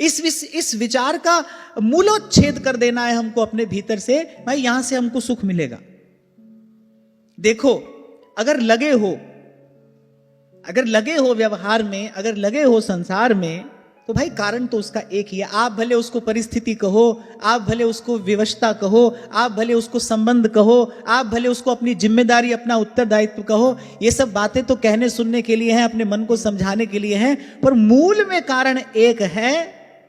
इस विचार का मूलोच्छेद कर देना है हमको अपने भीतर से। भाई यहां से हमको सुख मिलेगा। देखो, अगर लगे हो व्यवहार में, अगर लगे हो संसार में, तो भाई कारण तो उसका एक ही है। आप भले उसको परिस्थिति कहो, आप भले उसको विवशता कहो, आप भले उसको संबंध कहो, आप भले उसको अपनी जिम्मेदारी, अपना उत्तरदायित्व कहो, ये सब बातें तो कहने सुनने के लिए हैं, अपने मन को समझाने के लिए हैं, पर मूल में कारण एक है।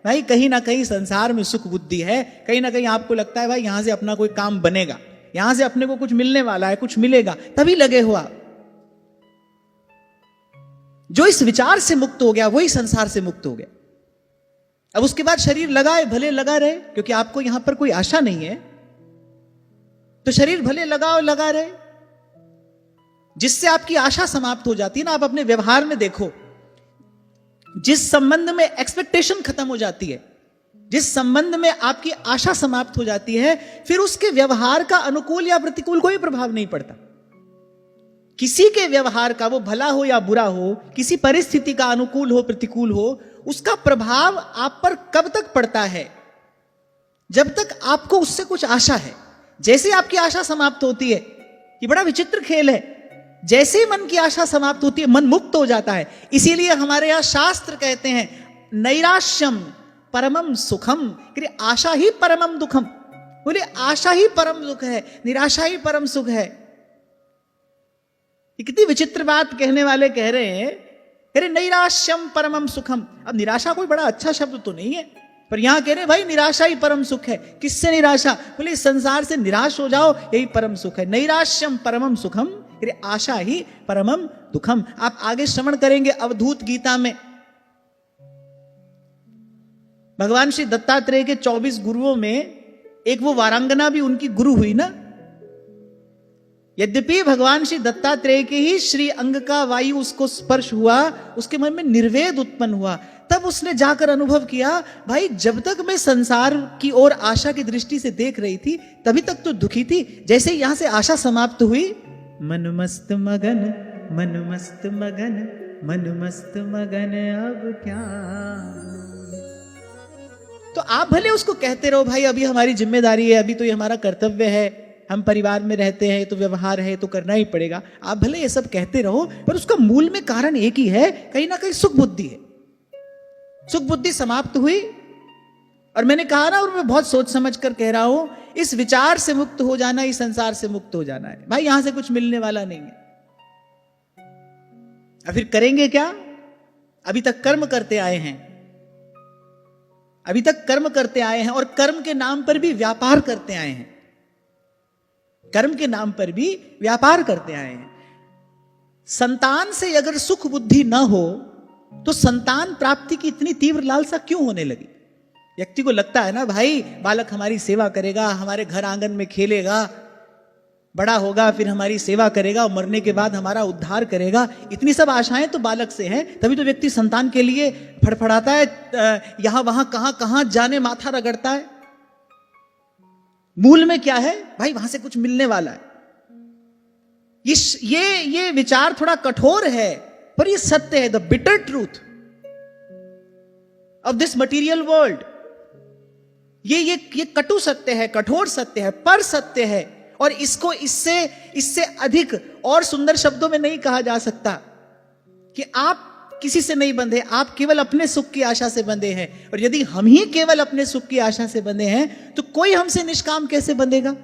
भाई कहीं ना कहीं संसार में सुख बुद्धि है, कहीं ना कहीं आपको लगता है भाई यहां से अपना कोई काम बनेगा, यहां से अपने को कुछ मिलने वाला है, कुछ मिलेगा, तभी लगे हो आप। जो इस विचार से मुक्त हो गया वही संसार से मुक्त हो गया। अब उसके बाद शरीर लगाए भले लगा रहे, क्योंकि आपको यहां पर कोई आशा नहीं है, तो शरीर भले लगाओ लगा रहे। जिससे आपकी आशा समाप्त हो जाती है ना, आप अपने व्यवहार में देखो, जिस संबंध में एक्सपेक्टेशन खत्म हो जाती है, जिस संबंध में आपकी आशा समाप्त हो जाती है, फिर उसके व्यवहार का अनुकूल या प्रतिकूल कोई प्रभाव नहीं पड़ता। किसी के व्यवहार का, वो भला हो या बुरा हो, किसी परिस्थिति का अनुकूल हो प्रतिकूल हो, उसका प्रभाव आप पर कब तक पड़ता है? जब तक आपको उससे कुछ आशा है। जैसे आपकी आशा समाप्त होती है, ये बड़ा विचित्र खेल है, जैसे ही मन की आशा समाप्त होती है मन मुक्त हो जाता है। इसीलिए हमारे यहां शास्त्र कहते हैं नैराश्यम परमम सुखम, आशा ही परमम दुखम। बोले आशा ही परम दुख है, निराशा ही परम सुख है। कितनी विचित्र बात कहने वाले कह रहे हैं, अरे नैराश्यम परमम सुखम। अब निराशा कोई बड़ा अच्छा शब्द तो नहीं है, पर यहां कह रहे भाई निराशा ही परम सुख है। किससे निराशा? बोले संसार से निराश हो जाओ, यही परम सुख है। नैराश्यम परमम सुखम, आशा ही परमम दुखम। आप आगे श्रवण करेंगे अवधूत गीता में, भगवान श्री दत्तात्रेय के 24 गुरुओं में एक वो वारांगना भी उनकी गुरु हुई ना। यद्यपि भगवान श्री दत्तात्रेय के ही श्री अंग का वायु उसको स्पर्श हुआ, उसके मन में निर्वेद उत्पन्न हुआ, तब उसने जाकर अनुभव किया भाई जब तक मैं संसार की ओर आशा की दृष्टि से देख रही थी तभी तक तो दुखी थी। जैसे यहां से आशा समाप्त हुई, मन मस्त मगन, मन मस्त मगन, मन मस्त मगन अब क्या। तो आप भले उसको कहते रहो भाई अभी हमारी जिम्मेदारी है, अभी तो ये हमारा कर्तव्य है, हम परिवार में रहते हैं तो व्यवहार है तो करना ही पड़ेगा। आप भले ये सब कहते रहो, पर उसका मूल में कारण एक ही है, कहीं ना कहीं सुख बुद्धि है। सुख बुद्धि समाप्त हुई, और मैंने कहा ना, और मैं बहुत सोच समझ कर कह रहा हूं, इस विचार से मुक्त हो जाना ही संसार से मुक्त हो जाना है। भाई यहां से कुछ मिलने वाला नहीं है। अब फिर करेंगे क्या? अभी तक कर्म करते आए हैं, अभी तक कर्म करते आए हैं, और कर्म के नाम पर भी व्यापार करते आए हैं, कर्म के नाम पर भी व्यापार करते आए हैं। संतान से अगर सुख बुद्धि ना हो तो संतान प्राप्ति की इतनी तीव्र लालसा क्यों होने लगी? व्यक्ति को लगता है ना भाई बालक हमारी सेवा करेगा, हमारे घर आंगन में खेलेगा, बड़ा होगा फिर हमारी सेवा करेगा और मरने के बाद हमारा उद्धार करेगा। इतनी सब आशाएं तो बालक से हैं, तभी तो व्यक्ति संतान के लिए फड़फड़ाता है, यहां वहां कहां कहां जाने माथा रगड़ता है। मूल में क्या है भाई? वहां से कुछ मिलने वाला है। ये विचार थोड़ा कठोर है, पर ये सत्य है, the bitter truth of this material world. ये कटु सत्य है, कठोर सत्य है, पर सत्य है, और इसको इससे अधिक और सुंदर शब्दों में नहीं कहा जा सकता कि आप किसी से नहीं बंधे, आप केवल अपने सुख की आशा से बंधे हैं। और यदि हम ही केवल अपने सुख की आशा से बंधे हैं तो कोई हमसे निष्काम कैसे बंधेगा?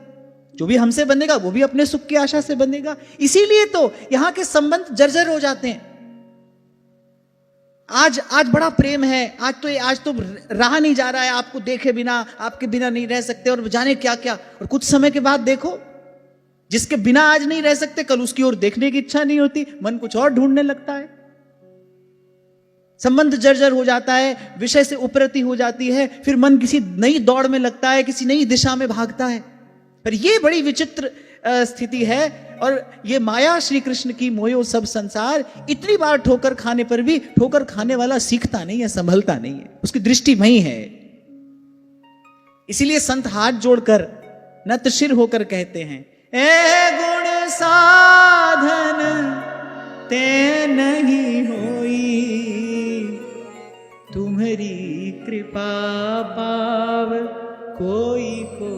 जो भी हमसे बंधेगा वो भी अपने सुख की आशा से बंधेगा। इसीलिए तो यहां के संबंध जर्जर हो जाते हैं। आज बड़ा प्रेम है, आज तो रहा नहीं जा रहा है, आपको देखे बिना, आपके बिना नहीं रह सकते, और जाने क्या क्या। और कुछ समय के बाद देखो, जिसके बिना आज नहीं रह सकते कल उसकी ओर देखने की इच्छा नहीं होती, मन कुछ और ढूंढने लगता है, संबंध जर्जर हो जाता है, विषय से उपरति हो जाती है, फिर मन किसी नई दौड़ में लगता है, किसी नई दिशा में भागता है। पर यह बड़ी विचित्र स्थिति है, और ये माया श्री कृष्ण की मोयो सब संसार। इतनी बार ठोकर खाने पर भी ठोकर खाने वाला सीखता नहीं है, संभलता नहीं है, उसकी दृष्टि वहीं है। इसीलिए संत हाथ जोड़कर नत शिर होकर कहते हैं, ए गुण साधन ते नहीं होई, तुम्हारी कृपा पाव कोई को।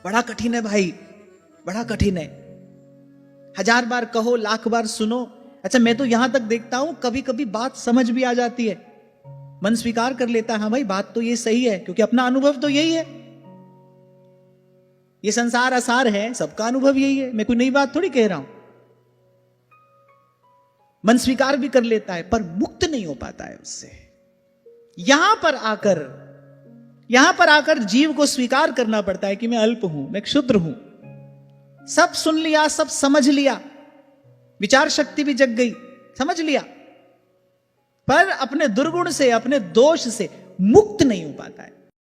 बड़ा कठिन है भाई, बड़ा कठिन है। 1000 बार कहो, लाख बार सुनो। अच्छा, मैं तो यहां तक देखता हूं कभी कभी बात समझ भी आ जाती है, मन स्वीकार कर लेता है, हाँ भाई बात तो ये सही है, क्योंकि अपना अनुभव तो यही है। ये संसार असार है, सबका अनुभव यही है, मैं कोई नई बात थोड़ी कह रहा हूं। मन स्वीकार भी कर लेता है, पर मुक्त नहीं हो पाता है उससे। यहां पर आकर जीव को स्वीकार करना पड़ता है कि मैं अल्प हूं, मैं क्षुद्र हूं। सब सुन लिया, सब समझ लिया, विचार शक्ति भी जग गई, समझ लिया, पर अपने दुर्गुण से, अपने दोष से मुक्त नहीं हो पाता है।